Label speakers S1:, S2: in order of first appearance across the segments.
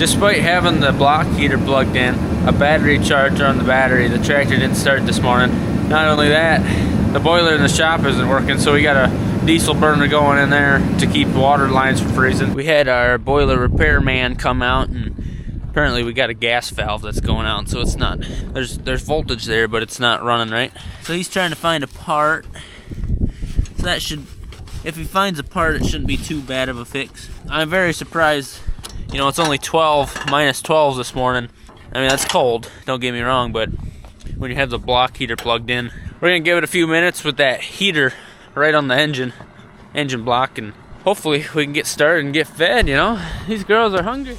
S1: Despite having the block heater plugged in, a battery charger on the battery, the tractor didn't start this morning. Not only that, the boiler in the shop isn't working, so we got a diesel burner going in there to keep water lines from freezing. We had our boiler repairman come out, and apparently we got a gas valve that's going out, so it's not, there's voltage there, but it's not running right. So he's trying to find a part. So that should, if he finds a part, it shouldn't be too bad of a fix. I'm very surprised. You know, it's only minus 12 this morning. I mean, that's cold, don't get me wrong, but when you have the block heater plugged in, we're gonna give it a few minutes with that heater right on the engine block, and hopefully we can get started and get fed, you know? These girls are hungry.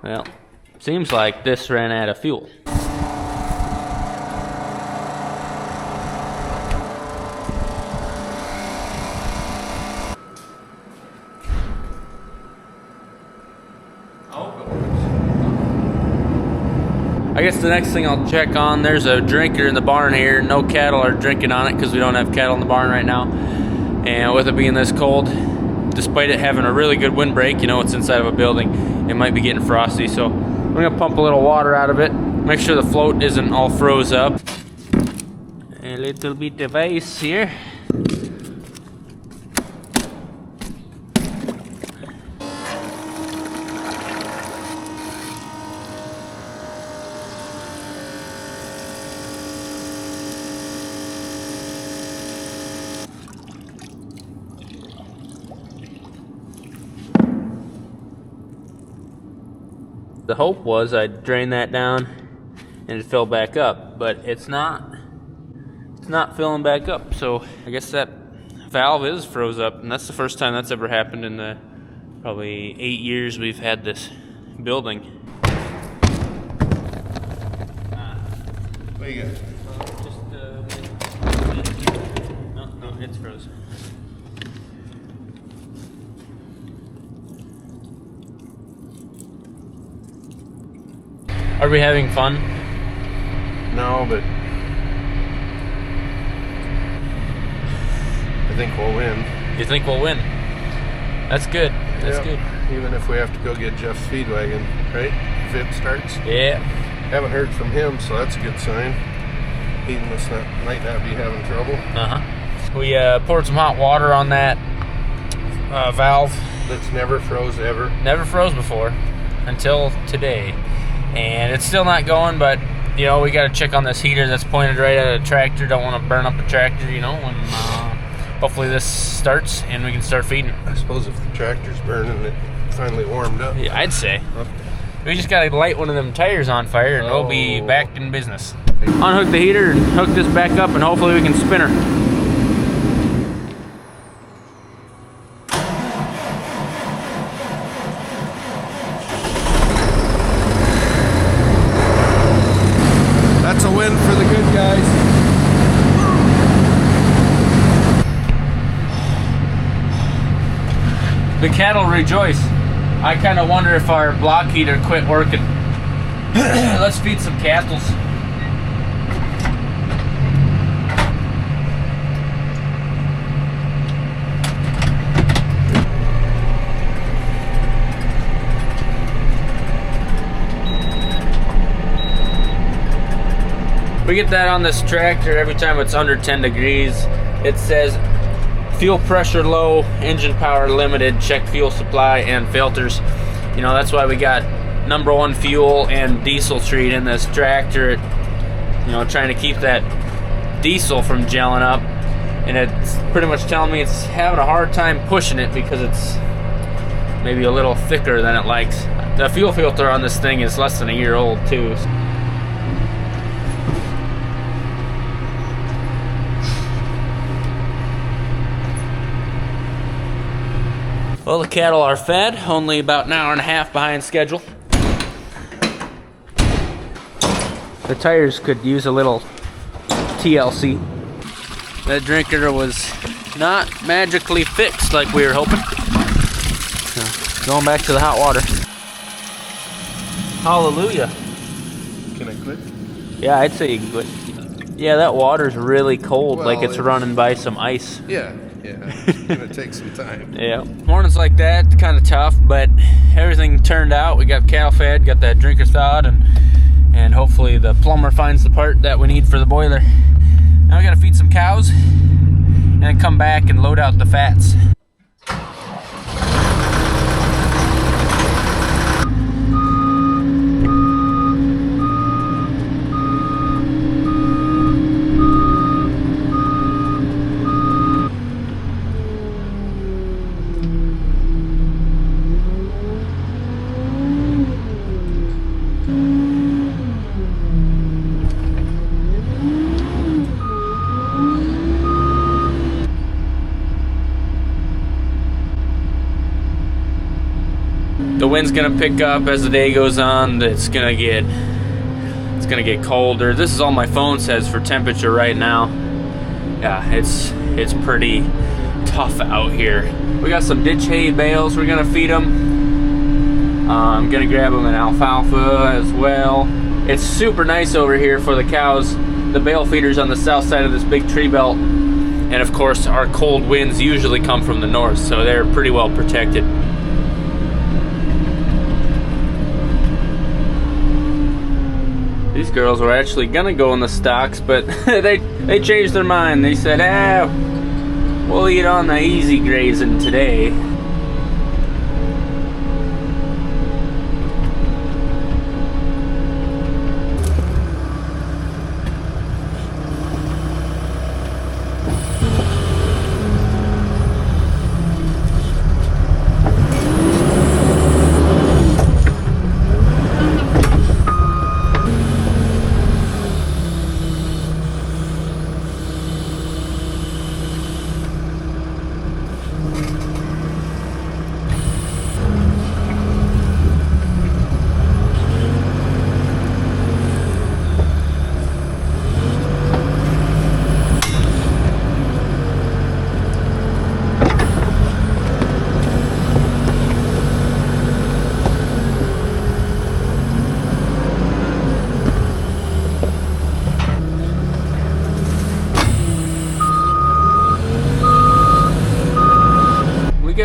S1: Well, seems like this ran out of fuel. I guess the next thing I'll check on, there's a drinker in the barn here. No cattle are drinking on it because we don't have cattle in the barn right now. And with it being this cold, despite it having a really good windbreak, you know, it's inside of a building, it might be getting frosty. So I'm gonna pump a little water out of it, make sure the float isn't all froze up. A little bit of ice here. The hope was I'd drain that down and it fill back up, but it's not filling back up. So I guess that valve is froze up, and that's the first time that's ever happened in the probably 8 years we've had this building.
S2: What do you got?
S1: No, it's frozen. Are we having fun?
S2: No, but I think we'll win.
S1: You think we'll win? That's good. That's good.
S2: Even if we have to go get Jeff's feed wagon, right? If it starts.
S1: Yeah.
S2: Haven't heard from him, so that's a good sign. He might not be having trouble.
S1: We poured some hot water on that valve.
S2: That's never froze ever.
S1: Never froze before until today. And it's still not going, but you know, we got to check on this heater that's pointed right at a tractor. Don't want to burn up a tractor, you know, and hopefully this starts and we can start feeding it.
S2: I suppose if the tractor's burning, it finally warmed up.
S1: Yeah, I'd say.
S2: Okay.
S1: We just got to light one of them tires on fire and we'll be back in business. Unhook the heater and hook this back up, and hopefully we can spin her.
S2: That's a win for the good guys.
S1: The cattle rejoice. I kind of wonder if our block heater quit working. Let's feed some cattle. We get that on this tractor every time it's under 10 degrees. It says fuel pressure low, engine power limited, check fuel supply and filters. You know, that's why we got #1 fuel and diesel treat in this tractor. You know, trying to keep that diesel from gelling up. And it's pretty much telling me it's having a hard time pushing it because it's maybe a little thicker than it likes. The fuel filter on this thing is less than a year old too. Well, the cattle are fed, only about an hour and a half behind schedule. The tires could use a little TLC. That drinker was not magically fixed like we were hoping. So, going back to the hot water. Hallelujah.
S2: Can I quit?
S1: Yeah, I'd say you can quit. Yeah, that water's really cold,
S2: Well,
S1: like it's running by some ice.
S2: Yeah, it's gonna take some time.
S1: Yeah. Mornings like that, kind of tough, but everything turned out. We got cattle fed, got that drinker thawed, and hopefully the plumber finds the part that we need for the boiler. Now we gotta feed some cows, and then come back and load out the fats. The wind's gonna pick up as the day goes on. It's gonna get colder. This is all my phone says for temperature right now. Yeah, it's pretty tough out here. We got some ditch hay bales. We're gonna feed them. I'm gonna grab them an alfalfa as well. It's super nice over here for the cows. The bale feeders on the south side of this big tree belt, and of course our cold winds usually come from the north, so they're pretty well protected. These girls were actually gonna go in the stocks, but they changed their mind. They said, we'll eat on the easy grazing today.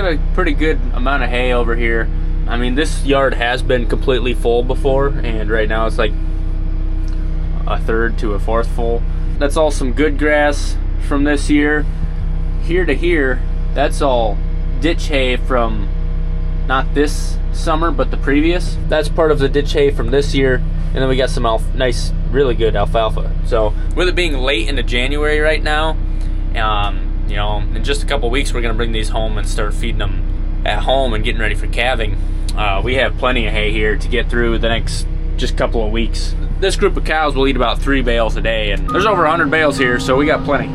S1: A pretty good amount of hay over here. I mean, this yard has been completely full before, and right now it's like a third to a fourth full. That's all some good grass from this year. Here to here, that's all ditch hay from not this summer but the previous. That's part of the ditch hay from this year, and then we got some nice, really good alfalfa. So with it being late into January right now, you know, in just a couple weeks we're gonna bring these home and start feeding them at home and getting ready for calving. We have plenty of hay here to get through the next just couple of weeks. This group of cows will eat about 3 bales a day, and there's over 100 bales here, so we got plenty.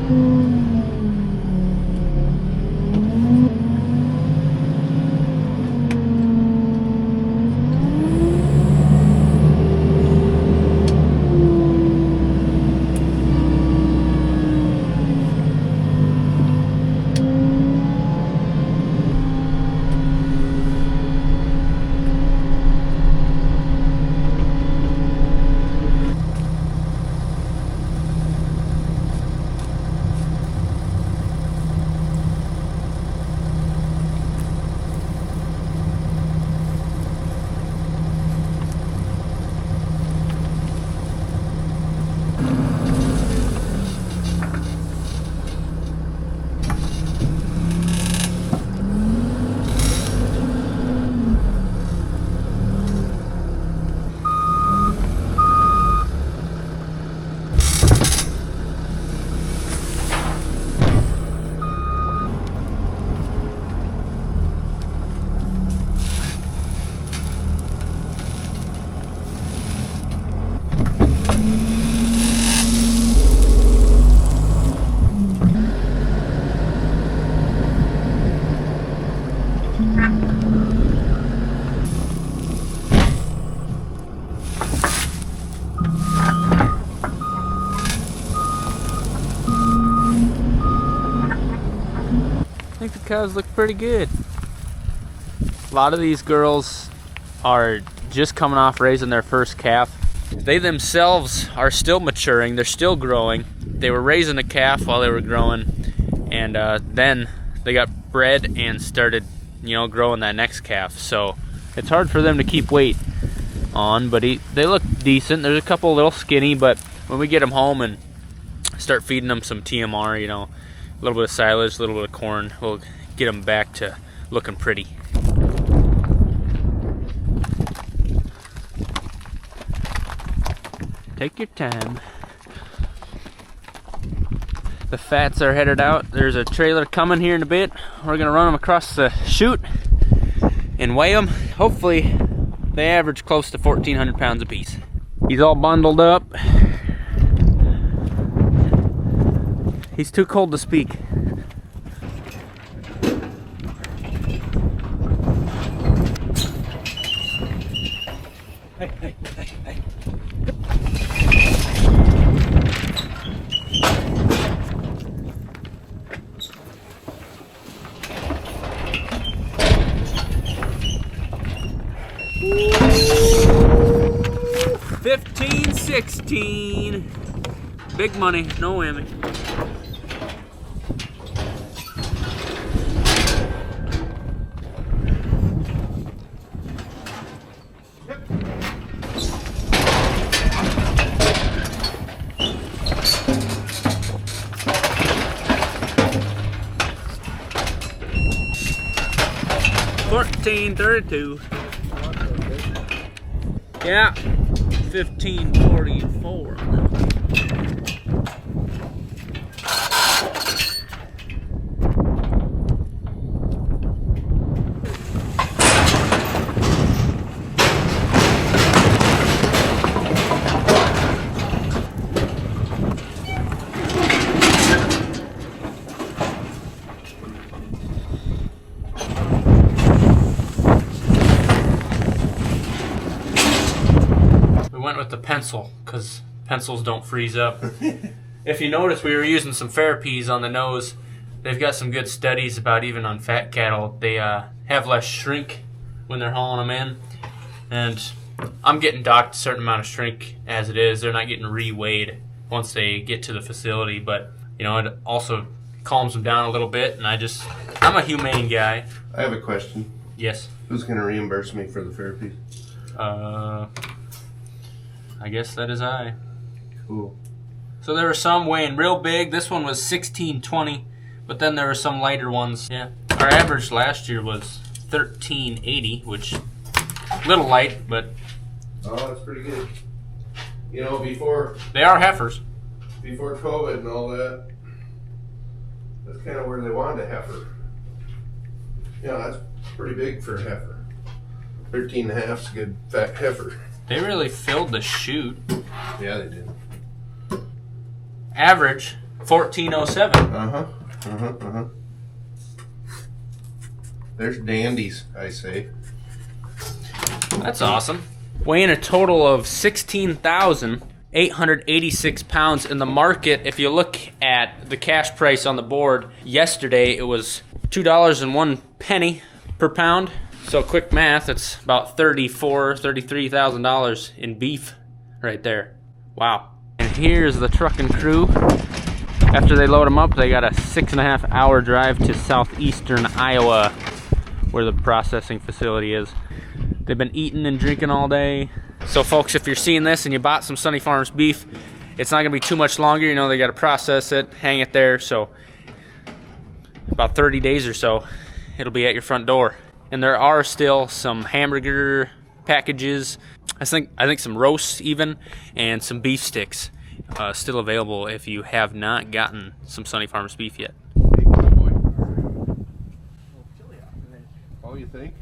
S1: I think the cows look pretty good. A lot of these girls are just coming off raising their first calf. They themselves are still maturing. They're still growing. They were raising a calf while they were growing, and then they got bred and started, you know, growing that next calf. So it's hard for them to keep weight on, but they look decent. There's a couple a little skinny, but when we get them home and start feeding them some TMR, you know, a little bit of silage, a little bit of corn, we'll get them back to looking pretty. Take your time. The fats are headed out. There's a trailer coming here in a bit. We're gonna run them across the chute and weigh them. Hopefully they average close to 1,400 pounds a piece. He's all bundled up. He's too cold to speak. Hey, hey, hey, hey. $15.16. Big money, no whammy. $14.32. Yeah, 15.44. Went with the pencil because pencils don't freeze up. If you notice, we were using some Philippians on the nose. They've got some good studies about even on fat cattle. They have less shrink when they're hauling them in. And I'm getting docked a certain amount of shrink as it is. They're not getting re-weighed once they get to the facility. But, you know, it also calms them down a little bit. And I'm a humane guy.
S2: I have a question.
S1: Yes.
S2: Who's going to reimburse me for the Philippians?
S1: I guess that is I.
S2: Cool.
S1: So there were some weighing real big. This one was 16.20, but then there were some lighter ones. Yeah. Our average last year was 13.80, which a little light, but
S2: oh, that's pretty good. You know, before
S1: they are heifers.
S2: Before COVID and all that, that's kind of where they wanted a heifer. Yeah, that's pretty big for a heifer. 13.5 is a good fat heifer.
S1: They really filled the chute.
S2: Yeah, they did.
S1: Average 14.07.
S2: There's dandies, I say.
S1: That's awesome. Weighing a total of 16,886 pounds in the market. If you look at the cash price on the board yesterday, it was $2.01 per pound. So quick math, it's about $33,000 in beef right there. Wow. And here's the trucking crew. After they load them up, they got a 6.5 hour drive to southeastern Iowa, where the processing facility is. They've been eating and drinking all day. So folks, if you're seeing this and you bought some Sonne Farms beef, it's not gonna be too much longer. You know, they gotta process it, hang it there. So about 30 days or so, it'll be at your front door. And there are still some hamburger packages, I think some roasts even, and some beef sticks still available if you have not gotten some Sonne Farms beef yet.
S2: Hey, boy. Oh, you think?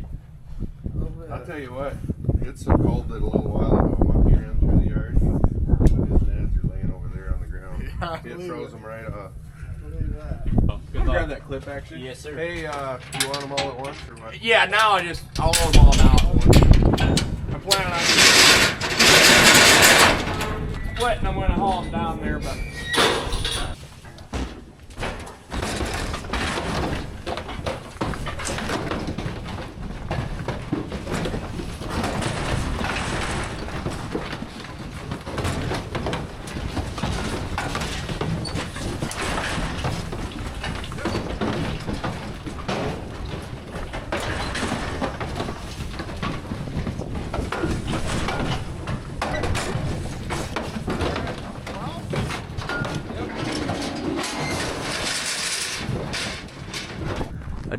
S2: I'll tell you what, it's so cold that a little while ago I'm up here in through the yard. His dads are laying over there on the ground. It froze them right off.
S1: Good
S2: Grab that clip, actually.
S1: Yes, sir.
S2: Hey, you want them all at once or what?
S1: Yeah, now I'll load them all now at once. I'm planning on splitting them when I haul them down there, but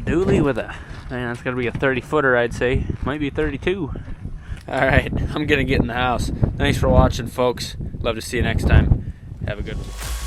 S1: dually with a, man, that's gotta be a 30-footer, I'd say. Might be 32. Alright, I'm gonna get in the house. Thanks for watching, folks. Love to see you next time. Have a good one.